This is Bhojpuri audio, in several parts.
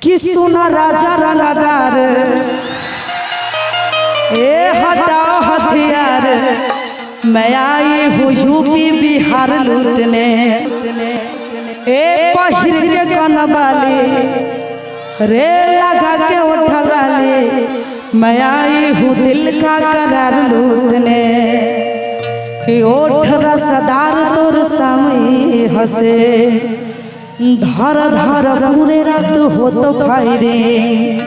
कि सुना राजा रंगदार ए हटाओ हथियार, मैं आई हूँ यूपी बिहार लूटने। ए पहिर के कनवाली रे लगा के उठलाली, मैं आई हूँ दिल का करार लूटने। ओठ रसदार तोर सामने हंसे, धर धर पूरे रात हो तो फायरिंग,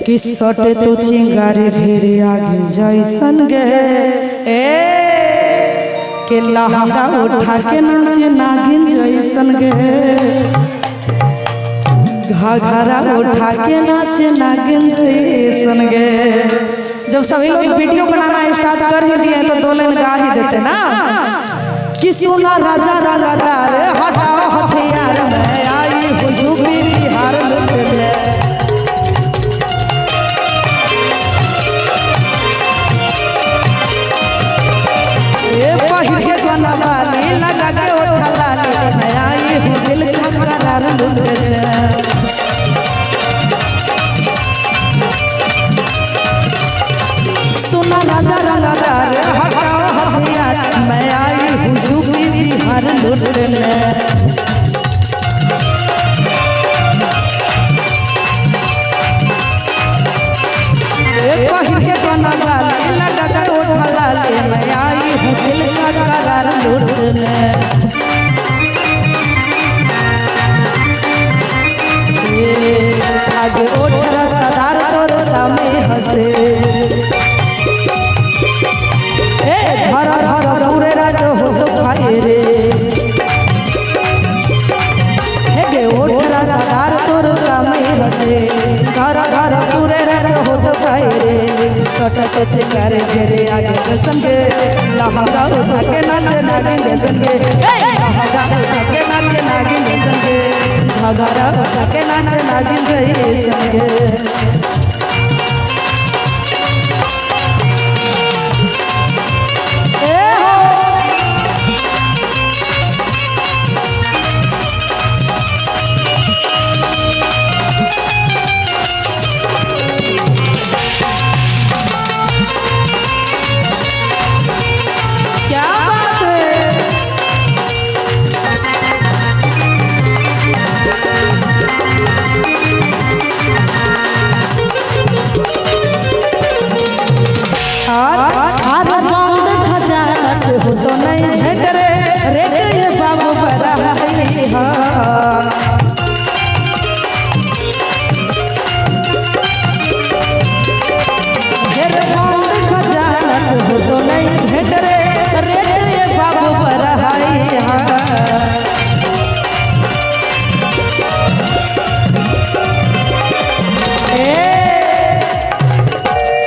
कि सटे तो चिंगारी फिर आगे जैसन गे। के लहंगा उठा के नाचे नागिन जैसन गे, घाघरा उठा के नाचे नागिन जैसन गे। जब सभी लोग वीडियो बनाना स्टार्ट कर ही दिए तो दो लाइन गा ही देते ना, कि सुना राजा रंगदार हटाओ हथियार, मैं आई हूँ यूपी बिहार लूटने। ए पहिर के कनवाली लगा के उठलाली, मैं आई हूँ दिल का करार लूटने। सुना राजा रंगदार हटाओ हथियार, मैं आई हूँ यूपी बिहार लूटने। पहिर के कनवाली लगा के उठलाली, मैं आई हूँ दिल का करार लूटने। आगे ओठ रसदार तोर सामने हंसे, धर धर पूरे रात हो तो खाए रे। गे ओठ रसदार तोर सामने हंसे, धर धर पूरे रात हो तो खाए रे। सटक चिंगारे घेरे आगे जैसन गे, लहंगा उठा के नाचे नागिन जैसन गे। लहंगा उठा के नाचे नागिन जैसन गे, घाघरा उठा के नाचे नागिन जैसन गे।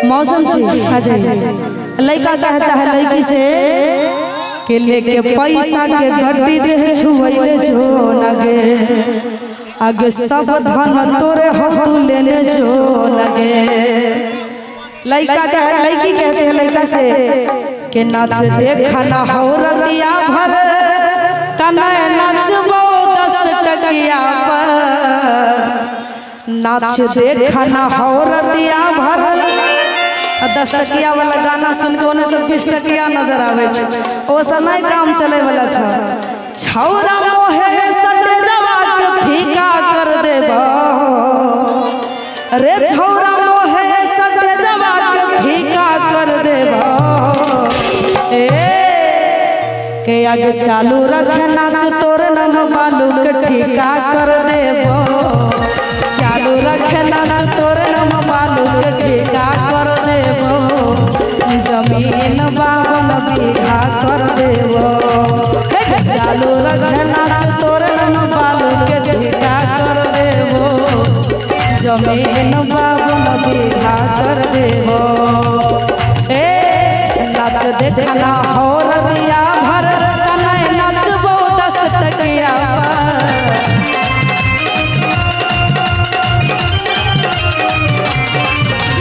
मौसम आ जाइए। लड़का कहता है लड़की से कि लेके पैसा के गड्डी दे छुएले जो लगे, आगे सब धन तोरे हो तू लेने जो लगे। लड़का कह लड़की कहते हैं लड़का से कि नाच देखा ना हो रतिया भर, तना नाचबो 10 टकिया पर। नाच देखा ना हो रतिया भर, 10 टकिया वाला गाना सुन के ओने से 20 टकिया नजर आवे छै, ओ से नहीं काम चले वाला छ। छौरा मोहे सटे जवा के फीका कर देबो रे, छौरा मोहे सटे जवा के फीका कर देबो। के आगे चालू रखे नाच तोर नम बालू के ठीका कर देबो, चालू रखे नाच तोर नम बालू के ठीका कर देबो। जमीन 52 बीघा कर देबो, चालू रखे नाच तोर नम बालू के ठीका कर देबो। जमीन 52 बीघा कर देबो। नाच देखना हो रतिया भर, कन्है नाचबो 10 टकिया पर।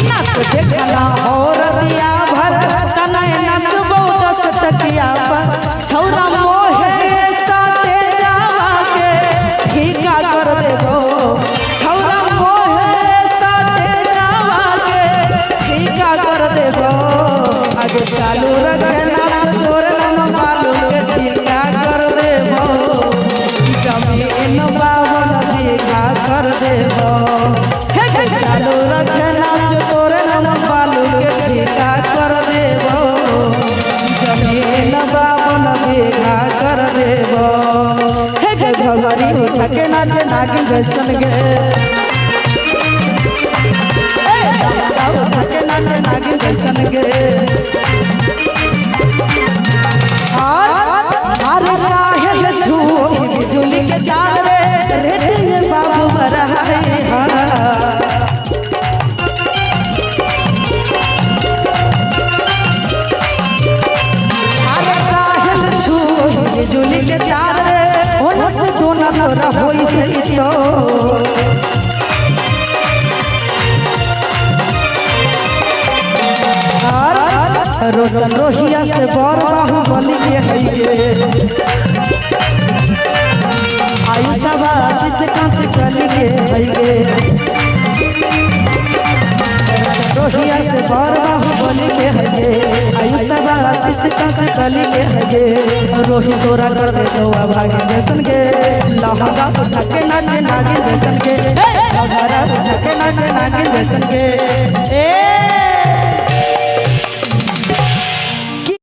नाच देखना हो रतिया भर, कन्है नाचबो 10 टकिया पर। छौरा मोहे साथे जावा के फीका कर देबो, छौरा मोहे देबो चालू रखे नाच तोरे नम बालू के ठेका कर देबो जमीन बावन बीघा कर देबो घघरी उठा के नाचे नागिन जैसन गे उठा के नाचे नागिन जैसन गे अरे काहेल झूठी बिजुली के तार रे रे बाबू बरहाई अरे काहेल झूठी बिजुली के तार रे ओना से दोना तोरा होई जइतो रोशन रोहिया से बर बाहुबली के हइगे आयुषा आशीष कांच कली के हइगे रोहिया से बर बाहुबली के हइगे आयुषा आशीष कांच कली के हइगे रोही तोरा कर दे तो भागे जैसन के लहंगा उठा के नाचे नागिन जैसन के लहंगा उठा के नाचे नागिन जैसन के